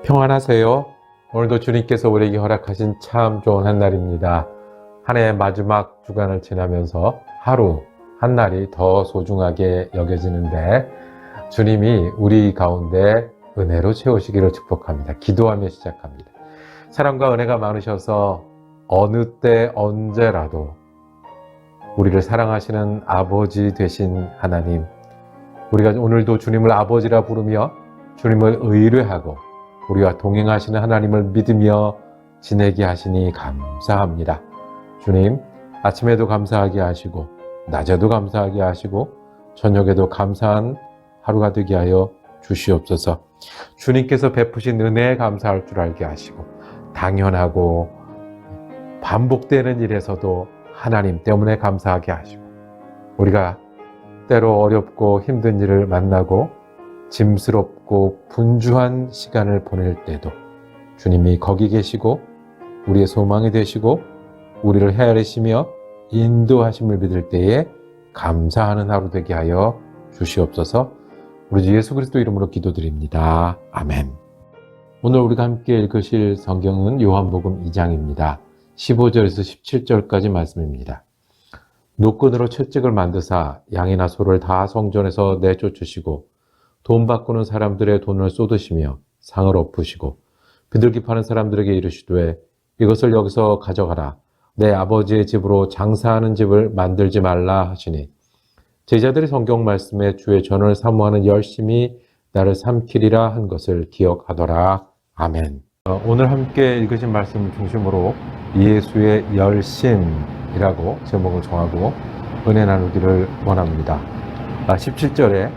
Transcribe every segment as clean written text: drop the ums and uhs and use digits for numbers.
평안하세요. 오늘도 주님께서 우리에게 허락하신 참 좋은 한날입니다. 한 해의 마지막 주간을 지나면서 하루 한 날이 더 소중하게 여겨지는데 주님이 우리 가운데 은혜로 채우시기를 축복합니다. 기도하며 시작합니다. 사랑과 은혜가 많으셔서 어느 때 언제라도 우리를 사랑하시는 아버지 되신 하나님, 우리가 오늘도 주님을 아버지라 부르며 주님을 의뢰하고 우리와 동행하시는 하나님을 믿으며 지내게 하시니 감사합니다. 주님, 아침에도 감사하게 하시고 낮에도 감사하게 하시고 저녁에도 감사한 하루가 되게 하여 주시옵소서. 주님께서 베푸신 은혜에 감사할 줄 알게 하시고 당연하고 반복되는 일에서도 하나님 때문에 감사하게 하시고 우리가 때로 어렵고 힘든 일을 만나고 짐스럽고 분주한 시간을 보낼 때도 주님이 거기 계시고 우리의 소망이 되시고 우리를 헤아리시며 인도하심을 믿을 때에 감사하는 하루 되게 하여 주시옵소서. 우리 주 예수 그리스도 이름으로 기도드립니다. 아멘. 오늘 우리가 함께 읽으실 성경은 요한복음 2장입니다. 15절에서 17절까지 말씀입니다. 노끈으로 채찍을 만드사 양이나 소를 다 성전에서 내쫓으시고 돈 바꾸는 사람들의 돈을 쏟으시며 상을 엎으시고 비둘기 파는 사람들에게 이르시되 이것을 여기서 가져가라. 내 아버지의 집으로 장사하는 집을 만들지 말라 하시니 제자들이 성경 말씀에 주의 전을 사모하는 열심히 나를 삼키리라 한 것을 기억하더라. 아멘. 오늘 함께 읽으신 말씀 중심으로 예수의 열심이라고 제목을 정하고 은혜 나누기를 원합니다. 17절에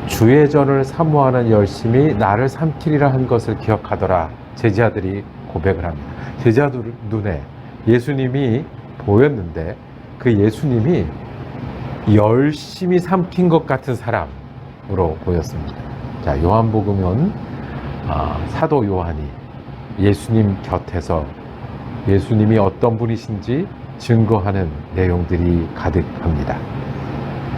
주의 전을 사모하는 열심이 나를 삼키리라 한 것을 기억하더라. 제자들이 고백을 합니다. 제자들 눈에 예수님이 보였는데 그 예수님이 열심히 삼킨 것 같은 사람으로 보였습니다. 자, 요한복음은 사도 요한이 예수님 곁에서 예수님이 어떤 분이신지 증거하는 내용들이 가득합니다.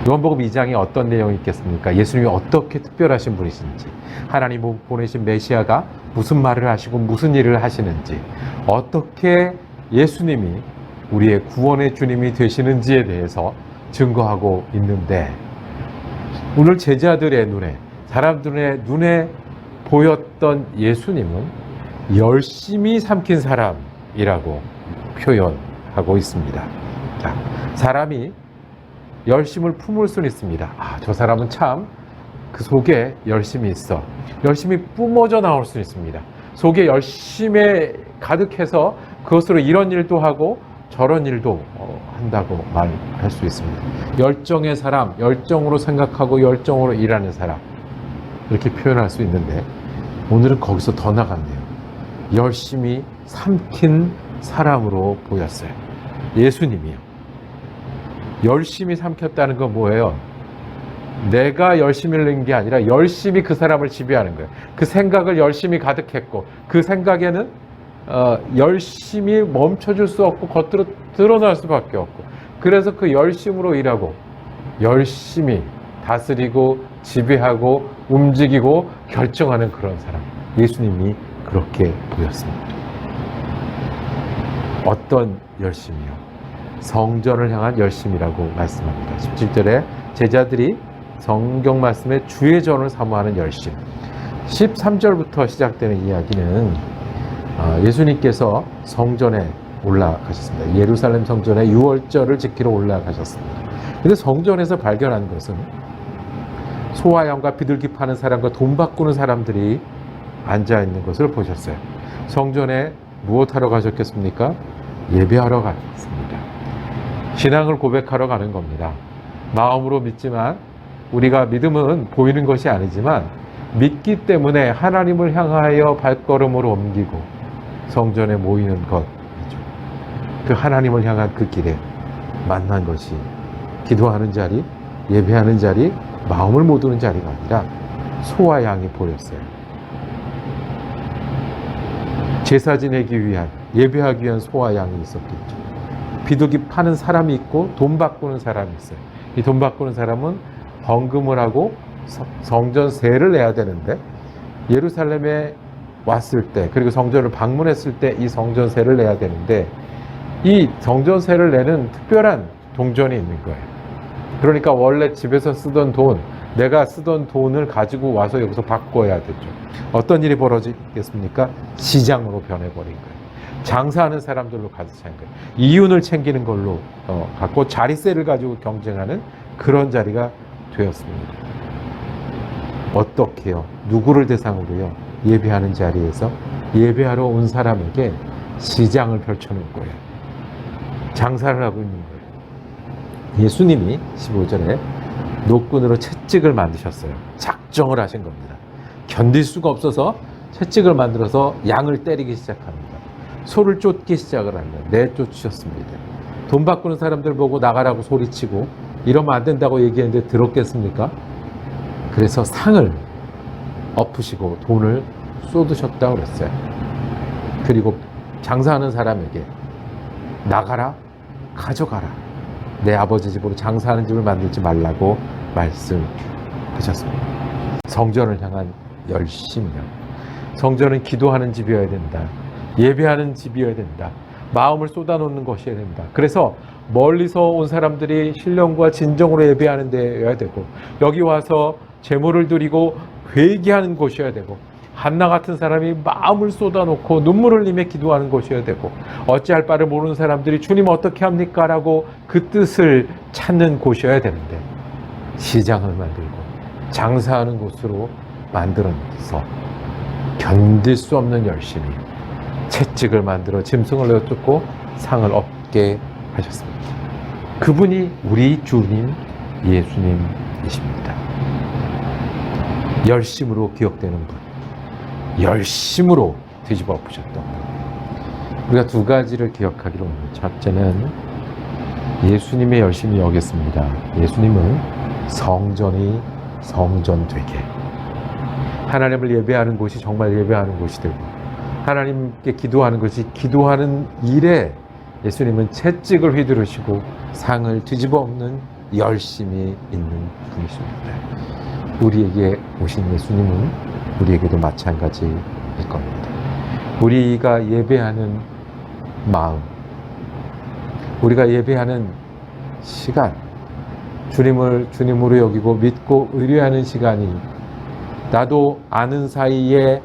요한복음 2장에 어떤 내용이 있겠습니까? 예수님이 어떻게 특별하신 분이신지, 하나님 보내신 메시아가 무슨 말을 하시고 무슨 일을 하시는지, 어떻게 예수님이 우리의 구원의 주님이 되시는지에 대해서 증거하고 있는데, 오늘 제자들의 눈에, 사람들의 눈에 보였던 예수님은 열심히 삼킨 사람이라고 표현하고 있습니다. 자, 사람이 열심을 품을 수는 있습니다. 저 사람은 참 그 속에 열심이 있어. 열심히 뿜어져 나올 수 있습니다. 속에 열심에 가득해서 그것으로 이런 일도 하고 저런 일도 한다고 말할 수 있습니다. 열정의 사람, 열정으로 생각하고 열정으로 일하는 사람, 이렇게 표현할 수 있는데 오늘은 거기서 더 나갔네요. 열심히 삼킨 사람으로 보였어요. 예수님이요. 열심히 삼켰다는 건 뭐예요? 내가 열심히 낸 게 아니라 열심히 그 사람을 지배하는 거예요. 그 생각을 열심히 가득했고 그 생각에는 열심히 멈춰줄 수 없고 겉으로 드러날 수밖에 없고 그래서 그 열심으로 일하고 열심히 다스리고 지배하고 움직이고 결정하는 그런 사람, 예수님이 그렇게 보였습니다. 어떤 열심이요? 성전을 향한 열심이라고 말씀합니다. 17절에 제자들이 성경 말씀에 주의 전을 사모하는 열심. 13절부터 시작되는 이야기는 예수님께서 성전에 올라가셨습니다. 예루살렘 성전에 유월절을 지키러 올라가셨습니다. 근데 성전에서 발견한 것은 소와 양과 비둘기 파는 사람과 돈 바꾸는 사람들이 앉아있는 것을 보셨어요. 성전에 무엇하러 가셨겠습니까? 예배하러 갔습니다. 신앙을 고백하러 가는 겁니다. 마음으로 믿지만 우리가 믿음은 보이는 것이 아니지만 믿기 때문에 하나님을 향하여 발걸음을 옮기고 성전에 모이는 것이죠. 그 하나님을 향한 그 길에 만난 것이 기도하는 자리, 예배하는 자리, 마음을 모두는 자리가 아니라 소와 양이 보였어요. 제사 지내기 위한, 예배하기 위한 소와 양이 있었겠죠. 비둘기 파는 사람이 있고 돈 바꾸는 사람이 있어요. 이 돈 바꾸는 사람은 헌금을 하고 성전 세를 내야 되는데 예루살렘에 왔을 때, 그리고 성전을 방문했을 때 이 성전세를 내야 되는데, 이 성전세를 내는 특별한 동전이 있는 거예요. 그러니까 원래 집에서 쓰던 돈, 내가 쓰던 돈을 가지고 와서 여기서 바꿔야 되죠. 어떤 일이 벌어지겠습니까? 시장으로 변해버린 거예요. 장사하는 사람들로 가득 찬 거예요. 이윤을 챙기는 걸로 갖고 자리세를 가지고 경쟁하는 그런 자리가 되었습니다. 어떻게요? 누구를 대상으로요? 예배하는 자리에서 예배하러 온 사람에게 시장을 펼쳐놓은 거예요. 장사를 하고 있는 거예요. 예수님이 15절에 노끈으로 채찍을 만드셨어요. 작정을 하신 겁니다. 견딜 수가 없어서 채찍을 만들어서 양을 때리기 시작합니다. 소를 쫓기 시작을 합니다. 내쫓으셨습니다. 돈 바꾸는 사람들 보고 나가라고 소리치고 이러면 안 된다고 얘기했는데 들었겠습니까? 그래서 상을 엎으시고 돈을 쏟으셨다고 그랬어요. 그리고 장사하는 사람에게 나가라, 가져가라. 내 아버지 집으로 장사하는 집을 만들지 말라고 말씀하셨습니다. 성전을 향한 열심이요. 성전은 기도하는 집이어야 된다. 예배하는 집이어야 된다. 마음을 쏟아놓는 것이어야 된다. 그래서 멀리서 온 사람들이 신령과 진정으로 예배하는 데여야 되고, 여기 와서 제물을 드리고 회개하는 곳이어야 되고, 한나 같은 사람이 마음을 쏟아놓고 눈물을 흘리며 기도하는 곳이어야 되고, 어찌할 바를 모르는 사람들이 주님 어떻게 합니까? 라고 그 뜻을 찾는 곳이어야 되는데, 시장을 만들고 장사하는 곳으로 만들어서 견딜 수 없는 열심이 채찍을 만들어 짐승을 내쫓고 상을 얻게 하셨습니다. 그분이 우리 주님 예수님이십니다. 열심으로 기억되는 분, 열심으로 뒤집어 엎으셨던 분. 우리가 두 가지를 기억하기로 합니다. 첫째는 예수님의 열심히 여겼습니다. 예수님은 성전이 성전되게, 하나님을 예배하는 곳이 정말 예배하는 곳이 되고, 하나님께 기도하는 것이 기도하는 일에 예수님은 채찍을 휘두르시고 상을 뒤집어 엎는 열심이 있는 분이십니다. 우리에게 오신 예수님은 우리에게도 마찬가지일 겁니다. 우리가 예배하는 마음, 우리가 예배하는 시간, 주님을 주님으로 여기고 믿고 의뢰하는 시간이, 나도 아는 사이에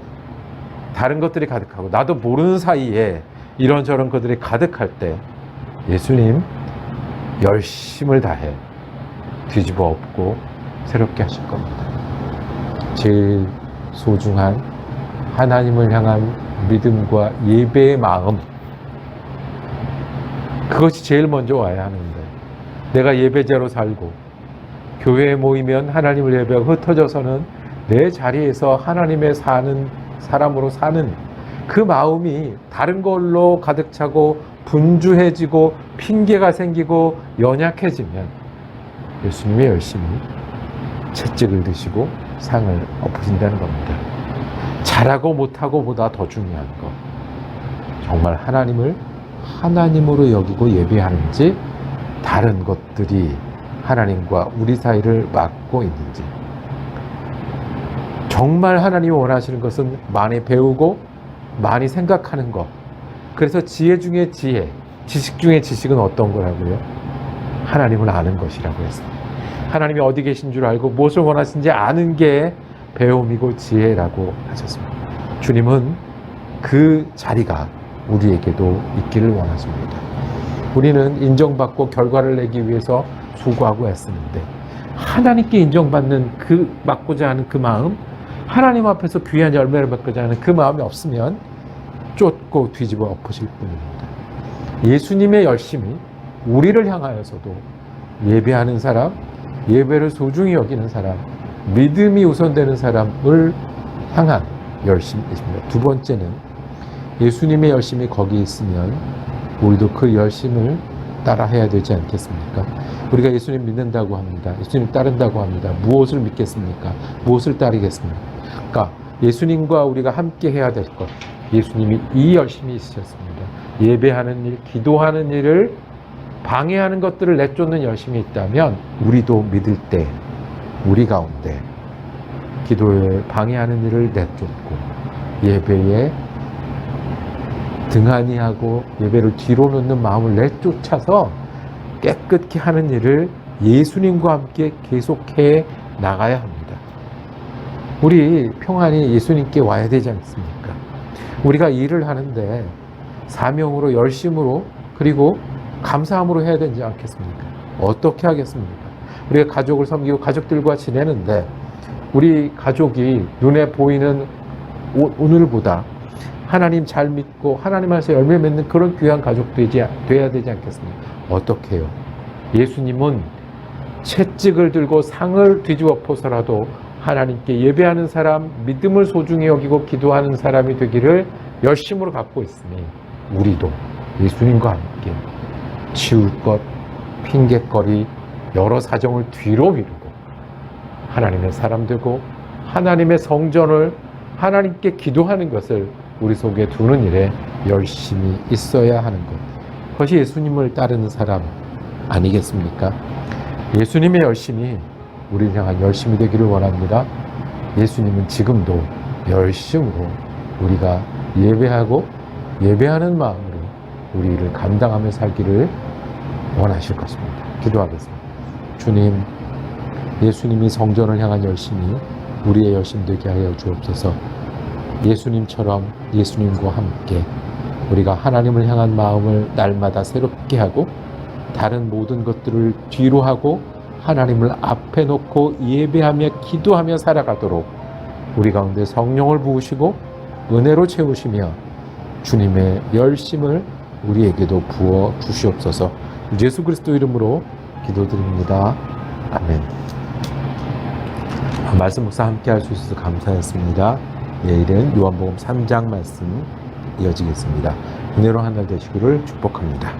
다른 것들이 가득하고 나도 모르는 사이에 이런저런 것들이 가득할 때 예수님 열심을 다해 뒤집어 엎고 새롭게 하실 겁니다. 제일 소중한 하나님을 향한 믿음과 예배의 마음, 그것이 제일 먼저 와야 하는데, 내가 예배자로 살고 교회에 모이면 하나님을 예배하고 흩어져서는 내 자리에서 하나님의 사는 사람으로 사는 그 마음이 다른 걸로 가득 차고 분주해지고 핑계가 생기고 연약해지면 예수님의 열심히 채찍을 드시고 상을 엎으신다는 겁니다. 잘하고 못하고 보다 더 중요한 것, 정말 하나님을 하나님으로 여기고 예배하는지, 다른 것들이 하나님과 우리 사이를 막고 있는지. 정말 하나님이 원하시는 것은 많이 배우고 많이 생각하는 것. 그래서 지혜 중에 지혜, 지식 중에 지식은 어떤 거라고요? 하나님을 아는 것이라고 했습니다. 하나님이 어디 계신 줄 알고 무엇을 원하시는지 아는 게 배움이고 지혜라고 하셨습니다. 주님은 그 자리가 우리에게도 있기를 원하십니다. 우리는 인정받고 결과를 내기 위해서 수고하고 애쓰는데, 하나님께 인정받는 그 맡고자 하는 그 마음, 하나님 앞에서 귀한 열매를 맺고자 하는 그 마음이 없으면 쫓고 뒤집어 엎으실 뿐입니다. 예수님의 열심이 우리를 향하여서도 예배하는 사람, 예배를 소중히 여기는 사람, 믿음이 우선되는 사람을 향한 열심이십니다. 두 번째는 예수님의 열심이 거기 있으면 우리도 그 열심을 따라 해야 되지 않겠습니까? 우리가 예수님 믿는다고 합니다. 예수님 따른다고 합니다. 무엇을 믿겠습니까? 무엇을 따르겠습니까? 그러니까 예수님과 우리가 함께 해야 될 것, 예수님이 이 열심이 있으셨습니다. 예배하는 일, 기도하는 일을 방해하는 것들을 내쫓는 열심이 있다면 우리도 믿을 때 우리 가운데 기도에 방해하는 일을 내쫓고 예배에 등한히 하고 예배를 뒤로 놓는 마음을 내쫓아서 깨끗게 하는 일을 예수님과 함께 계속해 나가야 합니다. 우리 평안히 예수님께 와야 되지 않습니까? 우리가 일을 하는데 사명으로 열심으로 그리고 감사함으로 해야 되지 않겠습니까? 어떻게 하겠습니까? 우리가 가족을 섬기고 가족들과 지내는데 우리 가족이 눈에 보이는 오늘보다 하나님 잘 믿고 하나님 안에서 열매 맺는 그런 귀한 가족 돼야 되지 않겠습니까? 어떻게 해요? 예수님은 채찍을 들고 상을 뒤집어 엎어서라도 하나님께 예배하는 사람, 믿음을 소중히 여기고 기도하는 사람이 되기를 열심으로 갖고 있으니 우리도 예수님과 함께 치울 것, 핑계거리, 여러 사정을 뒤로 미루고 하나님의 사람 되고 하나님의 성전을 하나님께 기도하는 것을 우리 속에 두는 일에 열심히 있어야 하는 것. 그것이 예수님을 따르는 사람 아니겠습니까? 예수님의 열심이 우리를 향한 열심이 되기를 원합니다. 예수님은 지금도 열심으로 우리가 예배하고 예배하는 마음으로 우리를 감당하며 살기를 원하실 것입니다. 기도하겠습니다. 주님, 예수님이 성전을 향한 열심이 우리의 열심 되게 하여 주옵소서. 예수님처럼 예수님과 함께 우리가 하나님을 향한 마음을 날마다 새롭게 하고 다른 모든 것들을 뒤로 하고 하나님을 앞에 놓고 예배하며 기도하며 살아가도록 우리 가운데 성령을 부으시고 은혜로 채우시며 주님의 열심을 우리에게도 부어 주시옵소서. 예수 그리스도 이름으로 기도드립니다. 아멘. 말씀 묵상 함께 할 수 있어서 감사했습니다. 내일은 요한복음 3장 말씀 이어지겠습니다. 은혜로 한 날 되시기를 축복합니다.